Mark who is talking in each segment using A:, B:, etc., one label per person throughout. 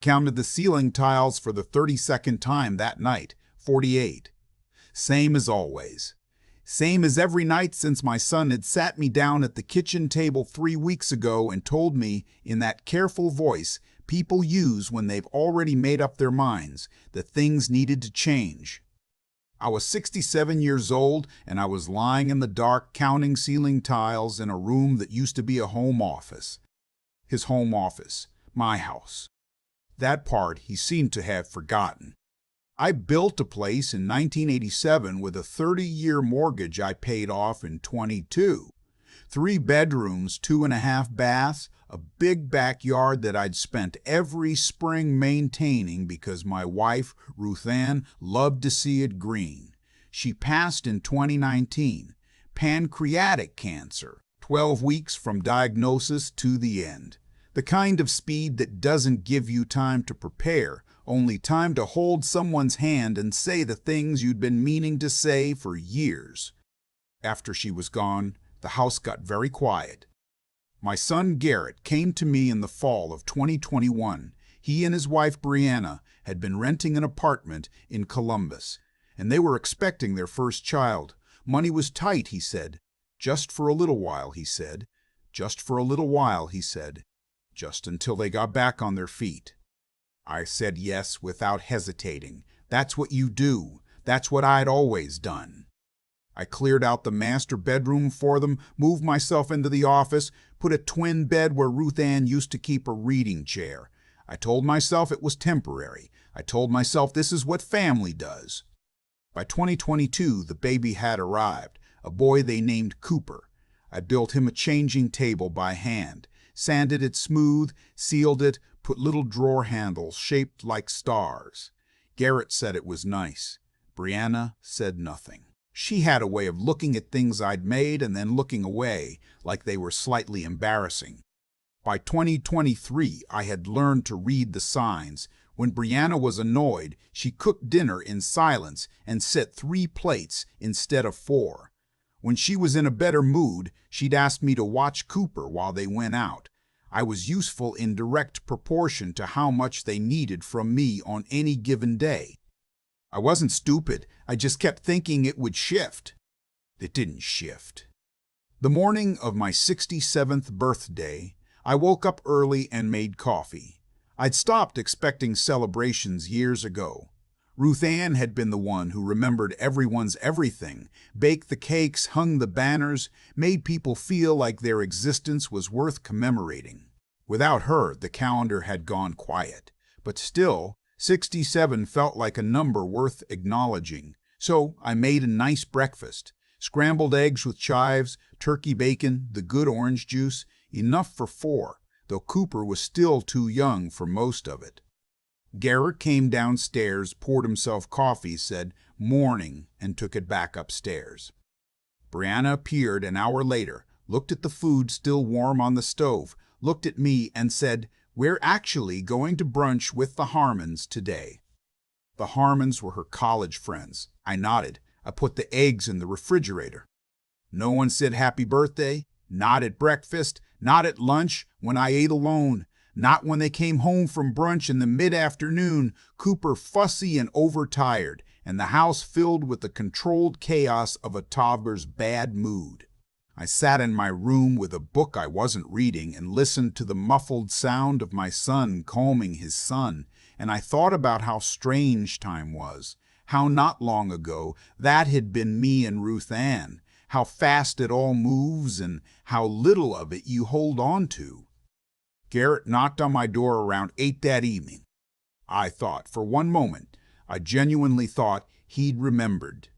A: Counted the ceiling tiles for the 32nd time that night, 48. Same as always. Same as every night since my son had sat me down at the kitchen table 3 weeks ago and told me, in that careful voice people use when they've already made up their minds, that things needed to change. I was 67 years old, and I was lying in the dark counting ceiling tiles in a room that used to be a home office. His home office, my house. That part he seemed to have forgotten. I built a place in 1987 with a 30-year mortgage I paid off in 22. 3 bedrooms, 2.5 baths, a big backyard that I'd spent every spring maintaining because my wife, Ruth Ann, loved to see it green. She passed in 2019. Pancreatic cancer, 12 weeks from diagnosis to the end. The kind of speed that doesn't give you time to prepare, only time to hold someone's hand and say the things you'd been meaning to say for years. After she was gone, the house got very quiet. My son Garrett came to me in the fall of 2021. He and his wife Brianna had been renting an apartment in Columbus, and they were expecting their first child. Money was tight, he said. Just for a little while, he said. Just for a little while, he said. Just until they got back on their feet. I said yes without hesitating. That's what you do. That's what I'd always done. I cleared out the master bedroom for them, moved myself into the office, put a twin bed where Ruth Ann used to keep a reading chair. I told myself it was temporary. I told myself this is what family does. By 2022, the baby had arrived, a boy they named Cooper. I built him a changing table by hand, sanded it smooth, sealed it, put little drawer handles shaped like stars. Garrett said it was nice. Brianna said nothing. She had a way of looking at things I'd made and then looking away, like they were slightly embarrassing. By 2023, I had learned to read the signs. When Brianna was annoyed, she cooked dinner in silence and set 3 plates instead of 4. When she was in a better mood, she'd ask me to watch Cooper while they went out. I was useful in direct proportion to how much they needed from me on any given day. I wasn't stupid, I just kept thinking it would shift. It didn't shift. The morning of my 67th birthday, I woke up early and made coffee. I'd stopped expecting celebrations years ago. Ruth Ann had been the one who remembered everyone's everything, baked the cakes, hung the banners, made people feel like their existence was worth commemorating. Without her, the calendar had gone quiet. But still, 67 felt like a number worth acknowledging. So I made a nice breakfast. Scrambled eggs with chives, turkey bacon, the good orange juice, enough for 4, though Cooper was still too young for most of it. Garrett came downstairs, poured himself coffee, said, "Morning," and took it back upstairs. Brianna appeared an hour later, looked at the food still warm on the stove, looked at me and said, "We're actually going to brunch with the Harmons today." The Harmons were her college friends. I nodded. I put the eggs in the refrigerator. No one said happy birthday, not at breakfast, not at lunch when I ate alone, not when they came home from brunch in the mid-afternoon, Cooper fussy and overtired, and the house filled with the controlled chaos of a toddler's bad mood. I sat in my room with a book I wasn't reading and listened to the muffled sound of my son calming his son, and I thought about how strange time was, how not long ago that had been me and Ruth Ann, how fast it all moves and how little of it you hold on to. Garrett knocked on my door around 8 that evening. I thought, for one moment, I genuinely thought he'd remembered.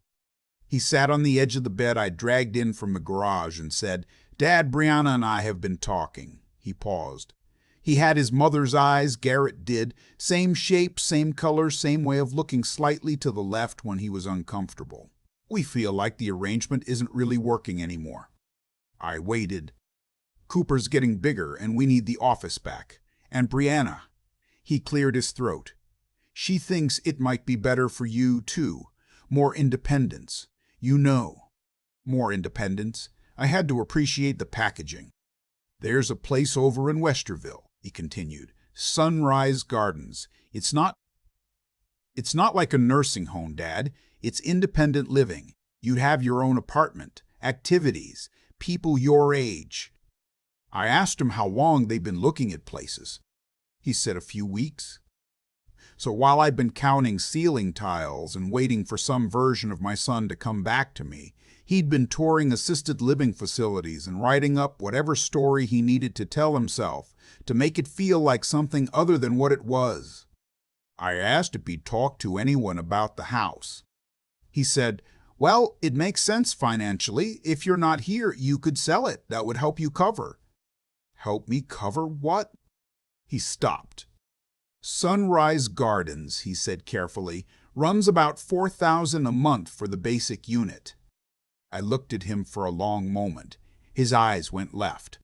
A: He sat on the edge of the bed I dragged in from the garage and said, "Dad, Brianna and I have been talking." He paused. He had his mother's eyes, Garrett did, same shape, same color, same way of looking slightly to the left when he was uncomfortable. "We feel like the arrangement isn't really working anymore." I waited. "Cooper's getting bigger and we need the office back. And Brianna," he cleared his throat, "she thinks it might be better for you, too. More independence. You know." More independence. I had to appreciate the packaging. "There's a place over in Westerville," he continued. Sunrise Gardens. It's not like a nursing home, Dad. It's independent living. You'd have your own apartment, activities, people your age. I asked him how long they'd been looking at places. He said a few weeks. So while I'd been counting ceiling tiles and waiting for some version of my son to come back to me, he'd been touring assisted living facilities and writing up whatever story he needed to tell himself to make it feel like something other than what it was. I asked if he'd talked to anyone about the house. He said, "Well, it makes sense financially. If you're not here, you could sell it. That would help you cover." Help me cover what? He stopped. Sunrise Gardens, he said carefully, runs about $4,000 a month for the basic unit. I looked at him for a long moment. His eyes went left.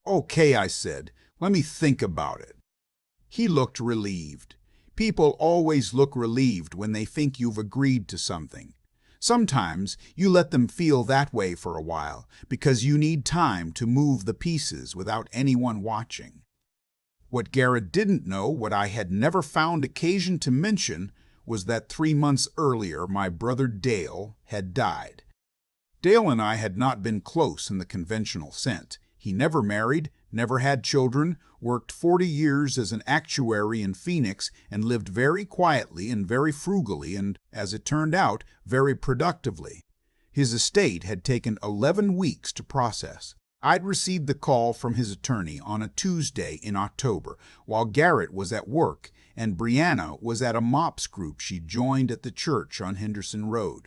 A: "Okay," I said. "Let me think about it." He looked relieved. People always look relieved when they think you've agreed to something. Sometimes you let them feel that way for a while because you need time to move the pieces without anyone watching. What Garrett didn't know, what I had never found occasion to mention, was that 3 months earlier my brother Dale had died. Dale and I had not been close in the conventional sense. He never married, never had children, worked 40 years as an actuary in Phoenix, and lived very quietly and very frugally and, as it turned out, very productively. His estate had taken 11 weeks to process. I'd received the call from his attorney on a Tuesday in October, while Garrett was at work and Brianna was at a MOPS group she joined at the church on Henderson Road.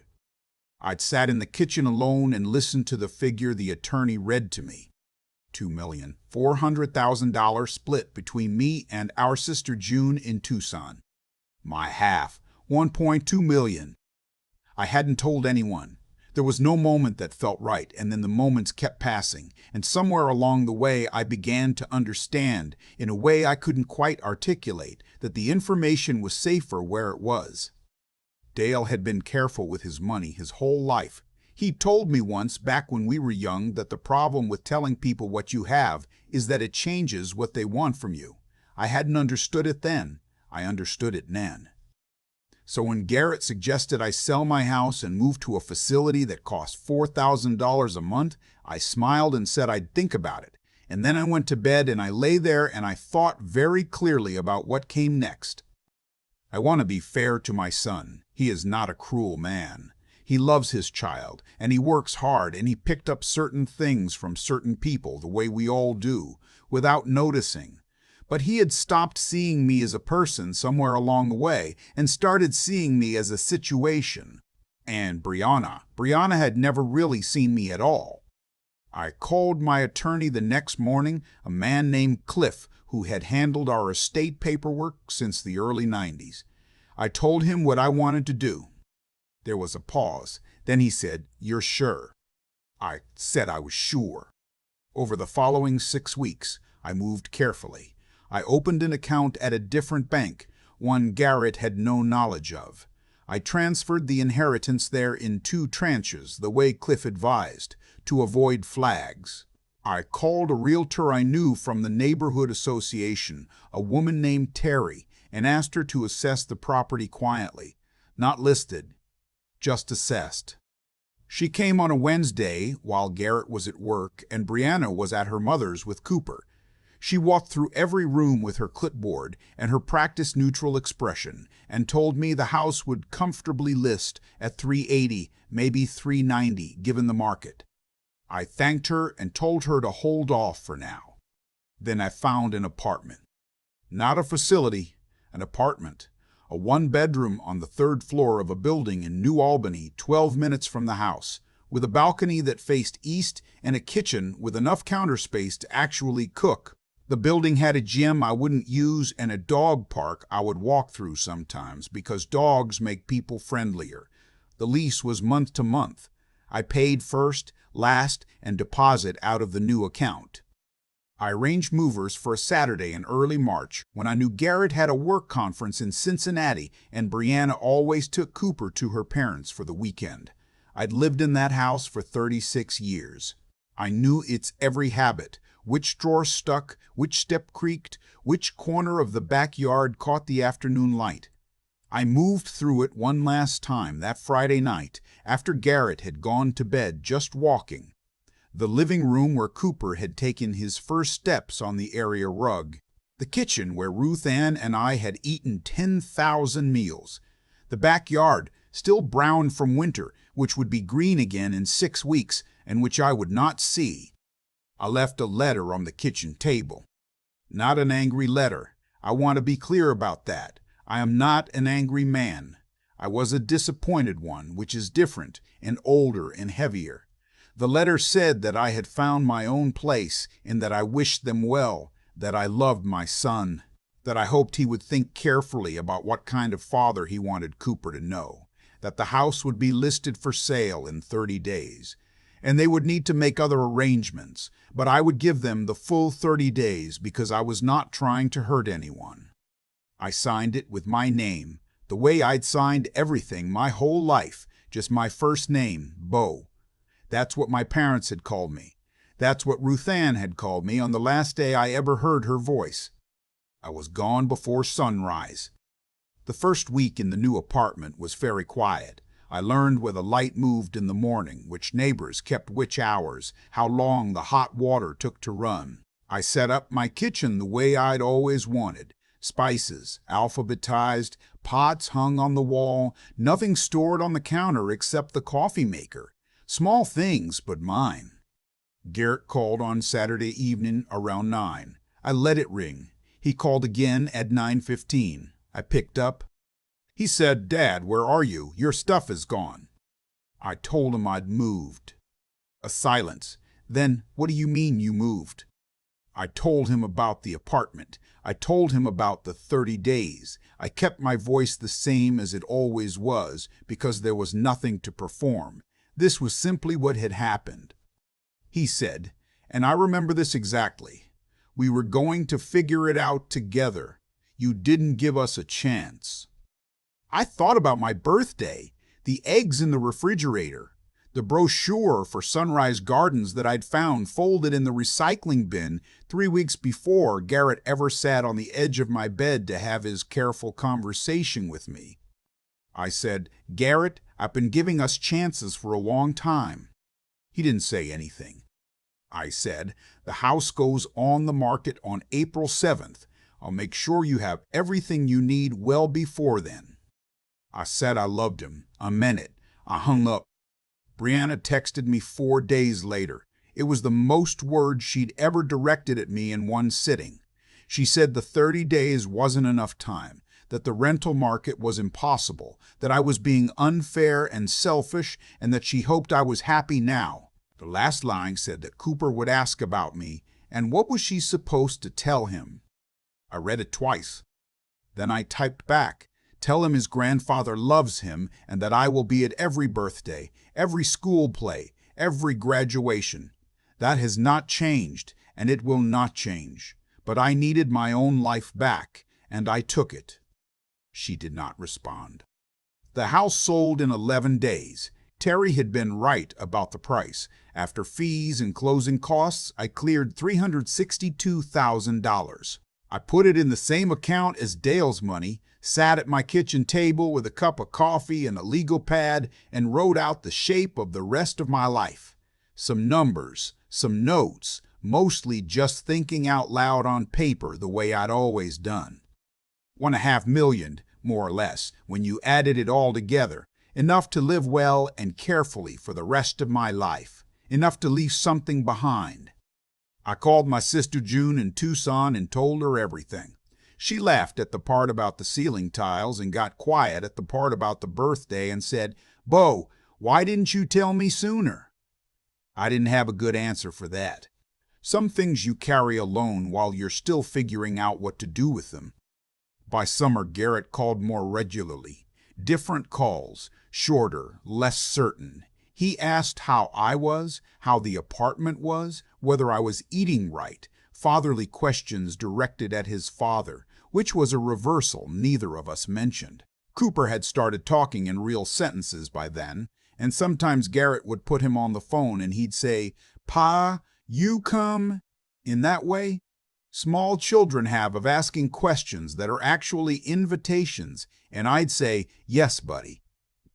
A: I'd sat in the kitchen alone and listened to the figure the attorney read to me. $2,400,000 split between me and our sister June in Tucson. My half, $1.2 million. I hadn't told anyone. There was no moment that felt right, and then the moments kept passing, and somewhere along the way I began to understand, in a way I couldn't quite articulate, that the information was safer where it was. Dale had been careful with his money his whole life. He told me once, back when we were young, that the problem with telling people what you have is that it changes what they want from you. I hadn't understood it then. I understood it then. So when Garrett suggested I sell my house and move to a facility that cost $4,000 a month, I smiled and said I'd think about it. And then I went to bed and I lay there and I thought very clearly about what came next. I want to be fair to my son. He is not a cruel man. He loves his child, and he works hard, and he picked up certain things from certain people, the way we all do, without noticing. But he had stopped seeing me as a person somewhere along the way and started seeing me as a situation. And Brianna had never really seen me at all. I called my attorney the next morning, a man named Cliff, who had handled our estate paperwork since the early 90s. I told him what I wanted to do. There was a pause. Then he said, "You're sure?" I said I was sure. Over the following 6 weeks, I moved carefully. I opened an account at a different bank, one Garrett had no knowledge of. I transferred the inheritance there in 2 tranches, the way Cliff advised, to avoid flags. I called a realtor I knew from the neighborhood association, a woman named Terry, and asked her to assess the property quietly, not listed, just assessed. She came on a Wednesday while Garrett was at work and Brianna was at her mother's with Cooper. She walked through every room with her clipboard and her practice-neutral expression and told me the house would comfortably list at $380, maybe $390, given the market. I thanked her and told her to hold off for now. Then I found an apartment. Not a facility, an apartment. A 1-bedroom on the 3rd floor of a building in New Albany, 12 minutes from the house, with a balcony that faced east and a kitchen with enough counter space to actually cook. The building had a gym I wouldn't use and a dog park I would walk through sometimes because dogs make people friendlier. The lease was month to month. I paid first, last, and deposit out of the new account. I arranged movers for a Saturday in early March when I knew Garrett had a work conference in Cincinnati and Brianna always took Cooper to her parents for the weekend. I'd lived in that house for 36 years. I knew its every habit, which drawer stuck, which step creaked, which corner of the backyard caught the afternoon light. I moved through it one last time that Friday night, after Garrett had gone to bed, just walking. The living room where Cooper had taken his first steps on the area rug. The kitchen where Ruth Ann and I had eaten 10,000 meals. The backyard, still brown from winter, which would be green again in 6 weeks, and which I would not see. I left a letter on the kitchen table. Not an angry letter. I want to be clear about that. I am not an angry man. I was a disappointed one, which is different and older and heavier. The letter said that I had found my own place and that I wished them well, that I loved my son, that I hoped he would think carefully about what kind of father he wanted Cooper to know, that the house would be listed for sale in 30 days, and they would need to make other arrangements, but I would give them the full 30 days because I was not trying to hurt anyone. I signed it with my name, the way I'd signed everything my whole life, just my first name, Bo. That's what my parents had called me. That's what Ruth Ann had called me on the last day I ever heard her voice. I was gone before sunrise. The first week in the new apartment was very quiet. I learned where the light moved in the morning, which neighbors kept which hours, how long the hot water took to run. I set up my kitchen the way I'd always wanted. Spices, alphabetized, pots hung on the wall, nothing stored on the counter except the coffee maker. Small things, but mine. Garrett called on Saturday evening around 9. I let it ring. He called again at 9:15. I picked up. He said, "Dad, where are you? Your stuff is gone." I told him I'd moved. A silence. Then, "What do you mean you moved?" I told him about the apartment. I told him about the 30 days. I kept my voice the same as it always was because there was nothing to perform. This was simply what had happened. He said, and I remember this exactly, "We were going to figure it out together. You didn't give us a chance." I thought about my birthday, the eggs in the refrigerator, the brochure for Sunrise Gardens that I'd found folded in the recycling bin 3 weeks before Garrett ever sat on the edge of my bed to have his careful conversation with me. I said, "Garrett, I've been giving us chances for a long time." He didn't say anything. I said, "The house goes on the market on April 7th. I'll make sure you have everything you need well before then." I said I loved him. I meant it. I hung up. Brianna texted me 4 days later. It was the most words she'd ever directed at me in one sitting. She said the 30 days wasn't enough time, that the rental market was impossible, that I was being unfair and selfish, and that she hoped I was happy now. The last line said that Cooper would ask about me, and what was she supposed to tell him? I read it twice. Then I typed back, "Tell him his grandfather loves him and that I will be at every birthday, every school play, every graduation. That has not changed, and it will not change. But I needed my own life back, and I took it." She did not respond. The house sold in 11 days. Terry had been right about the price. After fees and closing costs, I cleared $362,000. I put it in the same account as Dale's money, sat at my kitchen table with a cup of coffee and a legal pad, and wrote out the shape of the rest of my life. Some numbers, some notes, mostly just thinking out loud on paper the way I'd always done. $1.5 million, more or less, when you added it all together. Enough to live well and carefully for the rest of my life. Enough to leave something behind. I called my sister June in Tucson and told her everything. She laughed at the part about the ceiling tiles and got quiet at the part about the birthday and said, "Bo, why didn't you tell me sooner?" I didn't have a good answer for that. Some things you carry alone while you're still figuring out what to do with them. By summer, Garrett called more regularly. Different calls, shorter, less certain. He asked how I was, how the apartment was, whether I was eating right, fatherly questions directed at his father, which was a reversal neither of us mentioned. Cooper had started talking in real sentences by then, and sometimes Garrett would put him on the phone and he'd say, "Pa, you come," In that way, small children have of asking questions that are actually invitations, and I'd say, "Yes, buddy,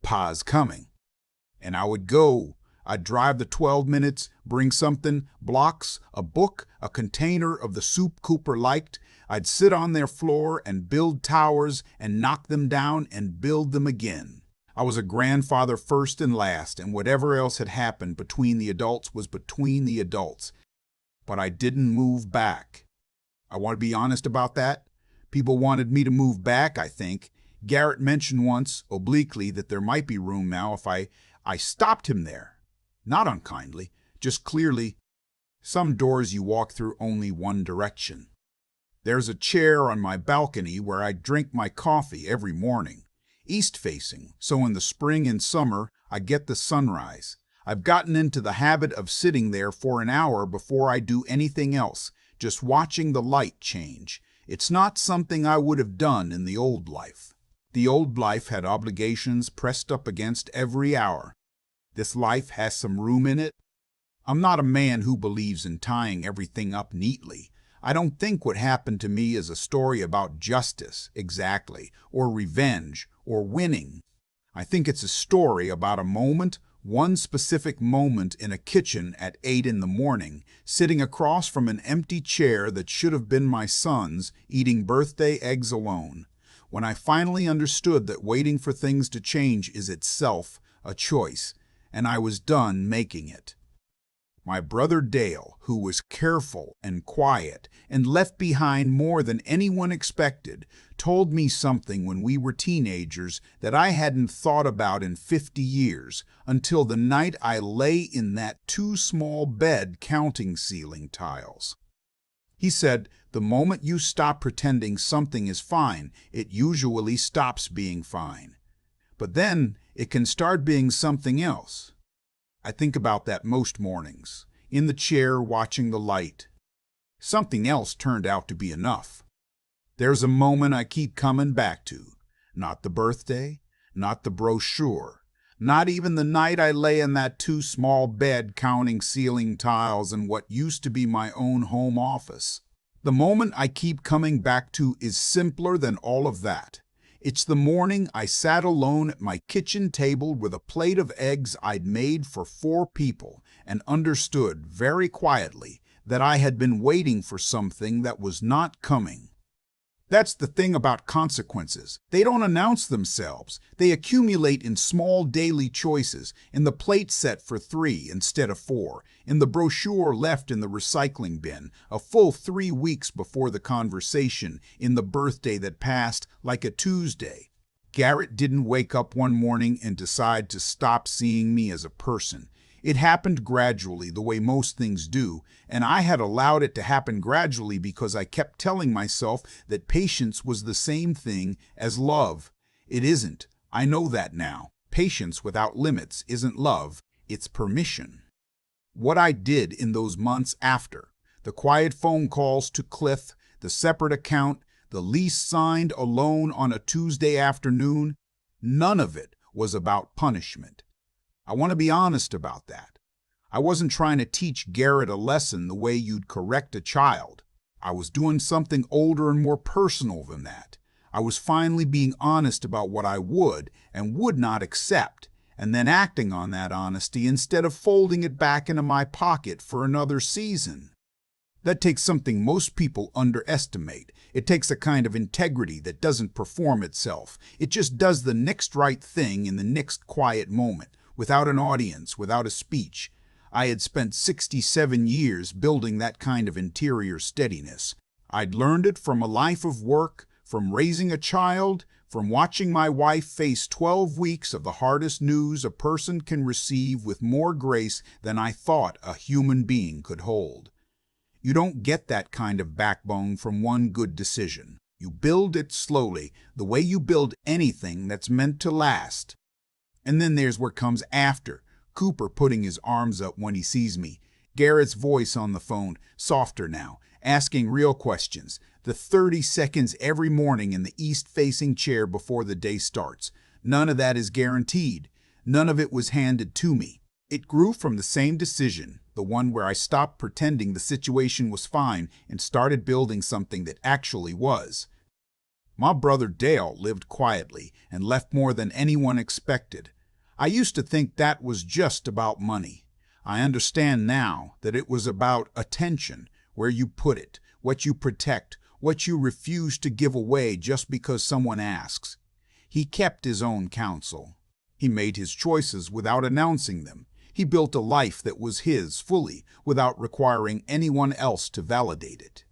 A: Pa's coming." And I would go. I'd drive the 12 minutes, bring something, blocks, a book, a container of the soup Cooper liked. I'd sit on their floor and build towers and knock them down and build them again. I was a grandfather first and last, and whatever else had happened between the adults was between the adults. But I didn't move back. I want to be honest about that. People wanted me to move back, I think. Garrett mentioned once, obliquely, that there might be room now if I stopped him there. Not unkindly, just clearly. Some doors you walk through only one direction. There's a chair on my balcony where I drink my coffee every morning, east-facing, so in the spring and summer I get the sunrise. I've gotten into the habit of sitting there for an hour before I do anything else, just watching the light change. It's not something I would have done in the old life. The old life had obligations pressed up against every hour. This life has some room in it. I'm not a man who believes in tying everything up neatly. I don't think what happened to me is a story about justice, exactly, or revenge, or winning. I think it's a story about a moment, one specific moment in a kitchen at 8 in the morning, sitting across from an empty chair that should have been my son's, eating birthday eggs alone. When I finally understood that waiting for things to change is itself a choice, and I was done making it. My brother Dale, who was careful and quiet and left behind more than anyone expected, told me something when we were teenagers that I hadn't thought about in 50 years, until the night I lay in that too small bed counting ceiling tiles. He said, the moment you stop pretending something is fine, it usually stops being fine. But then it can start being something else. I think about that most mornings, in the chair watching the light. Something else turned out to be enough. There's a moment I keep coming back to. Not the birthday, not the brochure, not even the night I lay in that too small bed counting ceiling tiles in what used to be my own home office. The moment I keep coming back to is simpler than all of that. It's the morning I sat alone at my kitchen table with a plate of eggs I'd made for 4 people and understood very quietly that I had been waiting for something that was not coming. That's the thing about consequences. They don't announce themselves. They accumulate in small daily choices, in the plate set for 3 instead of 4, in the brochure left in the recycling bin, a full 3 weeks before the conversation, in the birthday that passed like a Tuesday. Garrett didn't wake up one morning and decide to stop seeing me as a person. It happened gradually, the way most things do, and I had allowed it to happen gradually because I kept telling myself that patience was the same thing as love. It isn't. I know that now. Patience without limits isn't love, it's permission. What I did in those months after, the quiet phone calls to Cliff, the separate account, the lease signed alone on a Tuesday afternoon, none of it was about punishment. I want to be honest about that. I wasn't trying to teach Garrett a lesson the way you'd correct a child. I was doing something older and more personal than that. I was finally being honest about what I would and would not accept, and then acting on that honesty instead of folding it back into my pocket for another season. That takes something most people underestimate. It takes a kind of integrity that doesn't perform itself. It just does the next right thing in the next quiet moment. Without an audience, without a speech. I had spent 67 years building that kind of interior steadiness. I'd learned it from a life of work, from raising a child, from watching my wife face 12 weeks of the hardest news a person can receive with more grace than I thought a human being could hold. You don't get that kind of backbone from one good decision. You build it slowly, the way you build anything that's meant to last. And then there's what comes after. Cooper putting his arms up when he sees me. Garrett's voice on the phone, softer now, asking real questions. The 30 seconds every morning in the east-facing chair before the day starts. None of that is guaranteed. None of it was handed to me. It grew from the same decision, the one where I stopped pretending the situation was fine and started building something that actually was. My brother Dale lived quietly and left more than anyone expected. I used to think that was just about money. I understand now that it was about attention, where you put it, what you protect, what you refuse to give away just because someone asks. He kept his own counsel. He made his choices without announcing them. He built a life that was his fully, without requiring anyone else to validate it.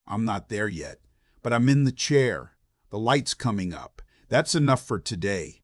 A: I'm not there yet, but I'm in the chair. The light's coming up. That's enough for today.